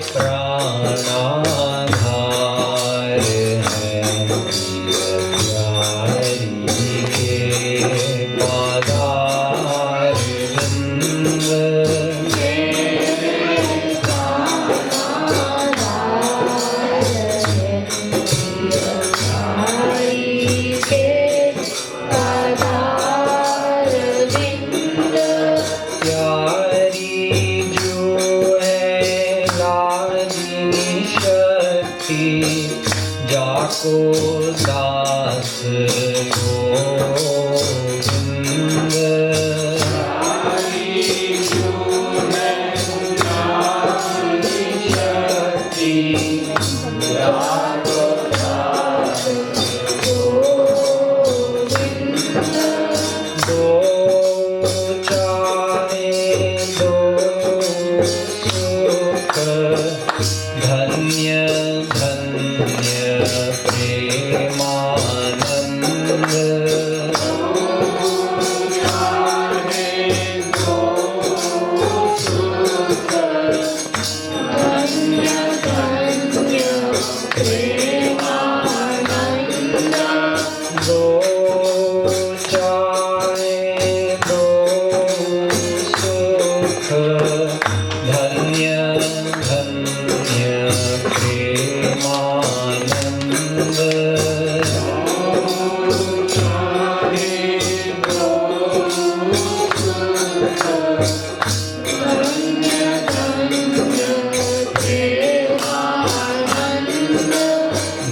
प्राणाधार है प्यारी के पादार विंद जाको दास गोविंद दो चाहे दो सुख धन्य धन्य प्रेमानंद दो चाहे दो सुख धन्य धन्य प्रेमानंद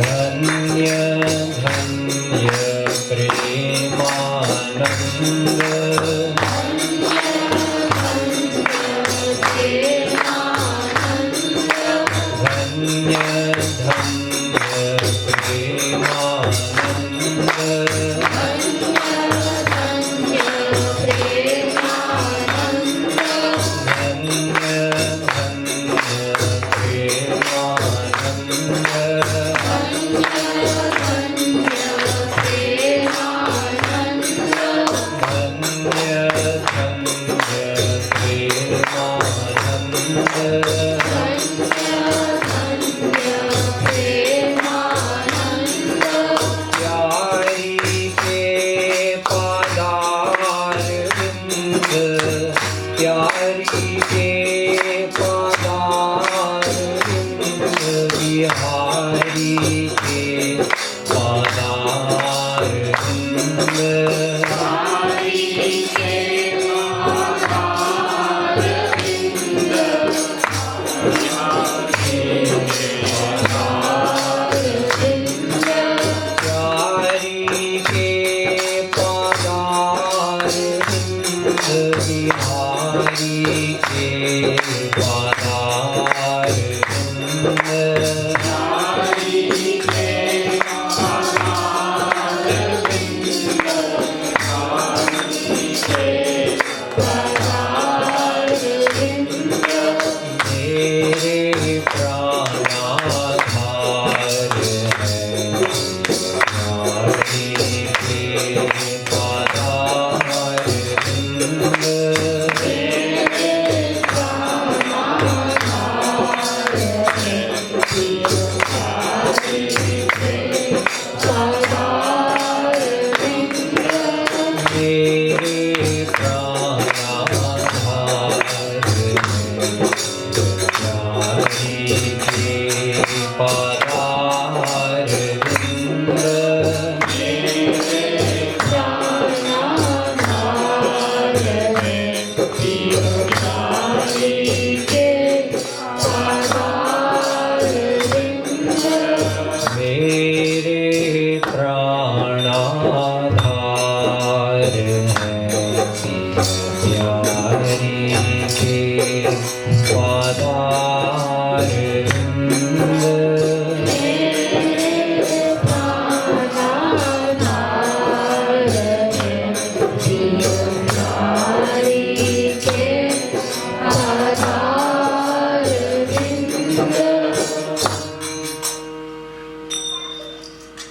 धन्य धन्य प्रेमानंद धन्य धन्य प्यारी के पादार विंद बिहारी के पादार विंद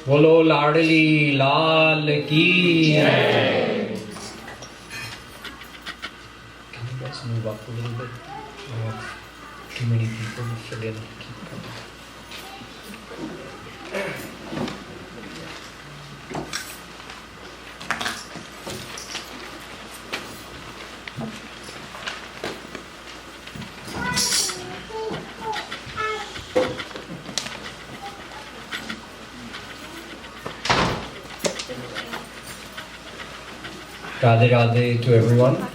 बोलो लाडली लाल की too many people to fit in. Radhe Radhe to everyone.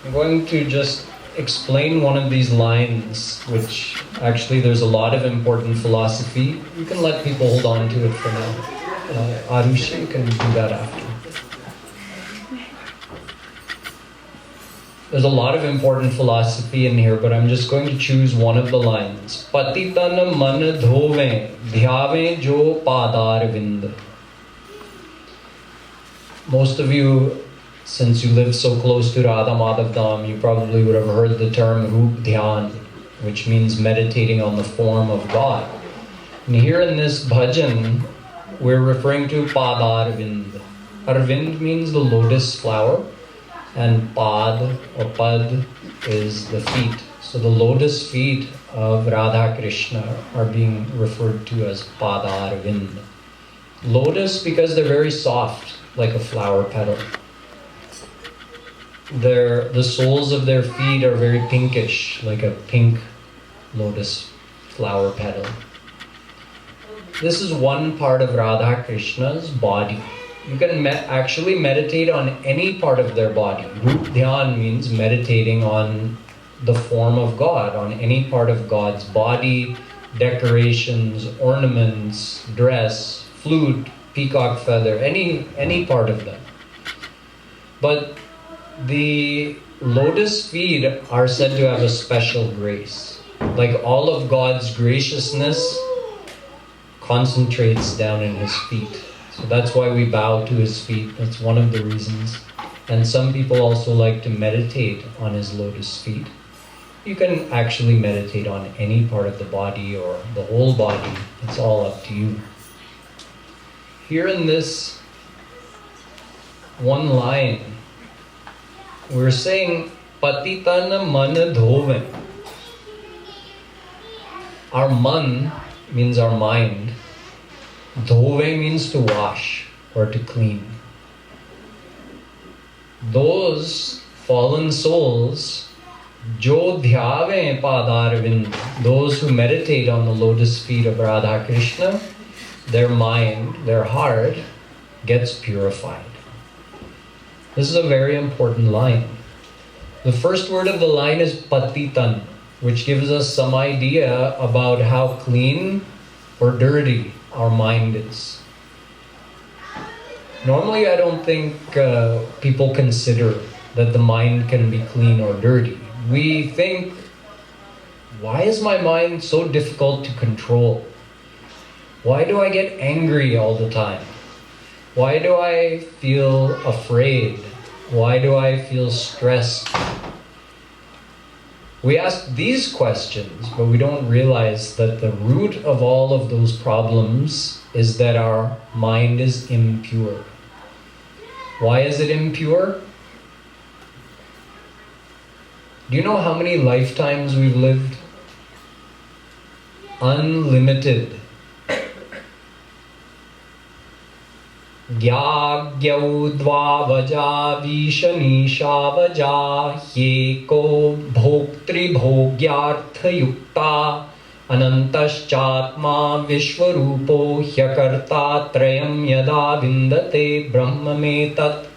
I'm going to just explain one of these lines, which actually there's a lot of important philosophy. You can let people hold on to it for now. Arushi, you can do that after. There's a lot of important philosophy in here, but I'm just going to choose one of the lines. Patitan man dhove, dhyave jo padar vind. Most of you, since you live so close to Radha Madhav Dham, you probably would have heard the term Rup Dhyan, which means meditating on the form of God. And here in this bhajan, we're referring to Pad Arvind. Arvind means the lotus flower, and Pad or Pad is the feet. So the lotus feet of Radha Krishna are being referred to as Pad Arvind. Lotus because they're very soft, like a flower petal. The soles of their feet are very pinkish, like a pink lotus flower petal. This is one part of Radha Krishna's body. You can actually meditate on any part of their body. Rup Dhyan means meditating on the form of God, on any part of God's body, decorations, ornaments, dress, flute, peacock feather, any part of them. But the lotus feet are said to have a special grace. Like all of God's graciousness concentrates down in his feet. So that's why we bow to his feet. That's one of the reasons. And some people also like to meditate on his lotus feet. You can actually meditate on any part of the body or the whole body. It's all up to you. Here in this one line, we're saying Patitana man dhove. Our man means our mind. Dhove means to wash or to clean. Those fallen souls, jo dhyave padarvind, those who meditate on the lotus feet of Radha Krishna, their mind, their heart gets purified. This is a very important line. The first word of the line is patitan, which gives us some idea about how clean or dirty our mind is. Normally, I don't think people consider that the mind can be clean or dirty. We think, why is my mind so difficult to control? Why do I get angry all the time? Why do I feel afraid? Why do I feel stressed? We ask these questions, but we don't realize that the root of all of those problems is that our mind is impure. Why is it impure? Do you know how many lifetimes we've lived? Unlimited. Gyagyav dvavaja vishanisha yeko bhoktri bhogyartha yukta anantaschatma vishwarupo hyakarta trayam yada vindate brahmametat.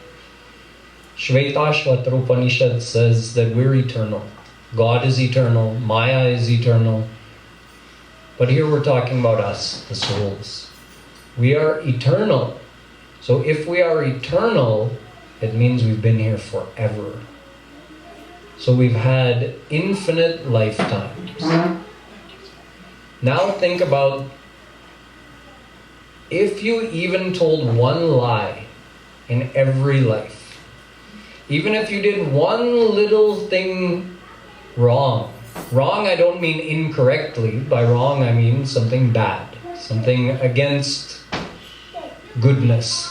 Shvetashvatra Upanishad says that we're eternal. God is eternal, Maya is eternal. But here we're talking about us, the souls. We are eternal. So if we are eternal, it means we've been here forever. So we've had infinite lifetimes. Now think about if you even told one lie in every life, even if you did one little thing wrong. Wrong, I don't mean incorrectly. By wrong, I mean something bad, something against goodness.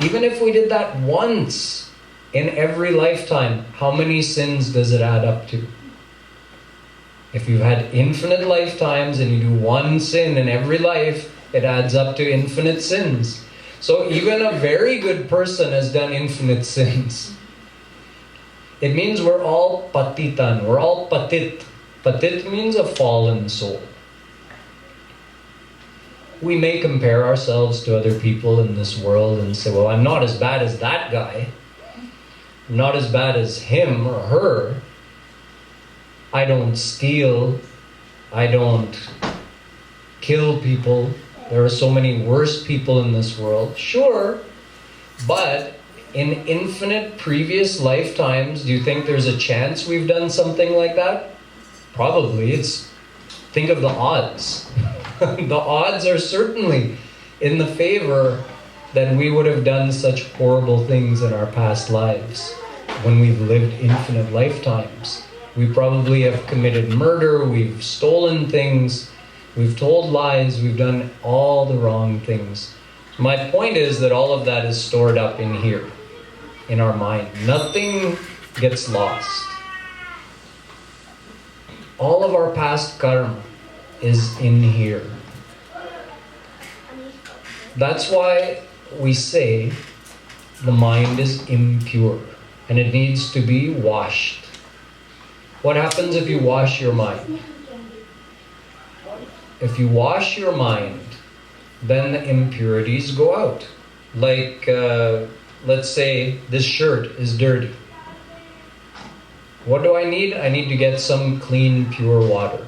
Even if we did that once In every lifetime, how many sins does it add up to? If you've had infinite lifetimes and you do one sin in every life, it adds up to infinite sins. So even a very good person has done infinite sins. It means we're all patitan, we're all patit. Patit means a fallen soul. We may compare ourselves to other people in this world and say, well, I'm not as bad as that guy. I'm not as bad as him or her. I don't steal. I don't kill people. There are so many worse people in this world. Sure, but in infinite previous lifetimes, do you think there's a chance we've done something like that? Probably. Think of the odds. The odds are certainly in the favor that we would have done such horrible things in our past lives when we've lived infinite lifetimes. We probably have committed murder, we've stolen things, we've told lies, we've done all the wrong things. My point is that all of that is stored up in here, in our mind. Nothing gets lost. All of our past karma is in here. That's why we say the mind is impure and it needs to be washed. What happens if you wash your mind? If you wash your mind, then the impurities go out. Like, let's say this shirt is dirty. What do I need? I need to get some clean, pure water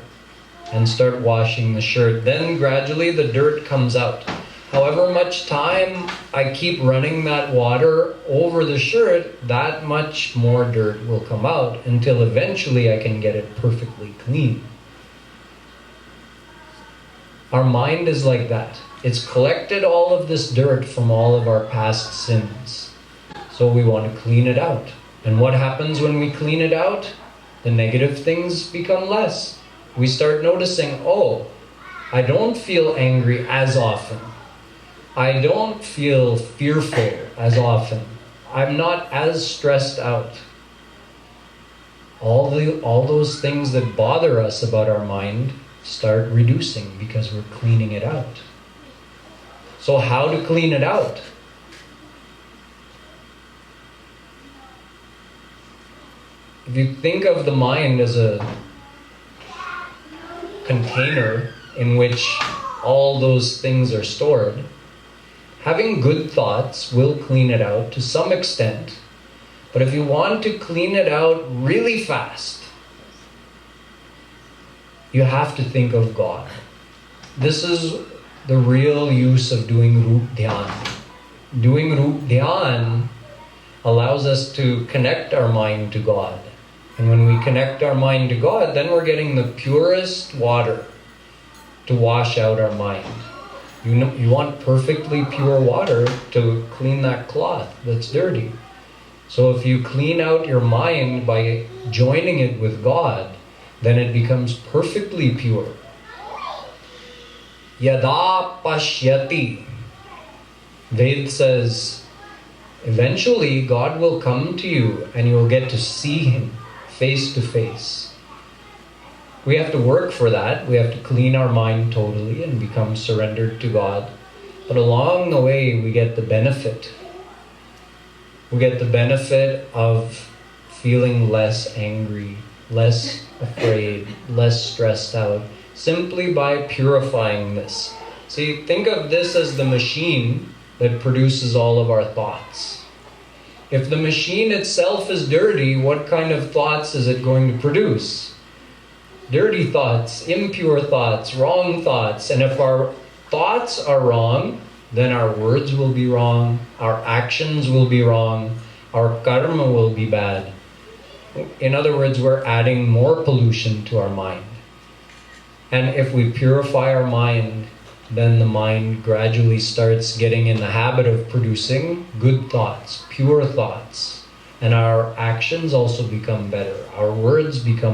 and start washing the shirt. Then gradually the dirt comes out. However much time I keep running that water over the shirt, that much more dirt will come out until eventually I can get it perfectly clean. Our mind is like that. It's collected all of this dirt from all of our past sins. So we want to clean it out. And what happens when we clean it out? The negative things become less. We start noticing, oh, I don't feel angry as often. I don't feel fearful as often. I'm not as stressed out. All those things that bother us about our mind start reducing because we're cleaning it out. So how to clean it out? If you think of the mind as a container in which all those things are stored, having good thoughts will clean it out to some extent. But if you want to clean it out really fast, you have to think of God. This is the real use of doing Roop Dhyan. Doing Roop Dhyan allows us to connect our mind to God. And when we connect our mind to God, then we're getting the purest water to wash out our mind. You want perfectly pure water to clean that cloth that's dirty. So if you clean out your mind by joining it with God, then it becomes perfectly pure. Yada pashyati. Ved says, eventually God will come to you and you'll get to see Him face to face. We have to work for that. We have to clean our mind totally and become surrendered to God. But along the way, we get the benefit. We get the benefit of feeling less angry, less afraid, less stressed out, simply by purifying this. See, think of this as the machine that produces all of our thoughts. If the machine itself is dirty, what kind of thoughts is it going to produce? Dirty thoughts, impure thoughts, wrong thoughts. And if our thoughts are wrong, then our words will be wrong, our actions will be wrong, our karma will be bad. In other words, we're adding more pollution to our mind. And if we purify our mind, then the mind gradually starts getting in the habit of producing good thoughts, pure thoughts. And our actions also become better. Our words become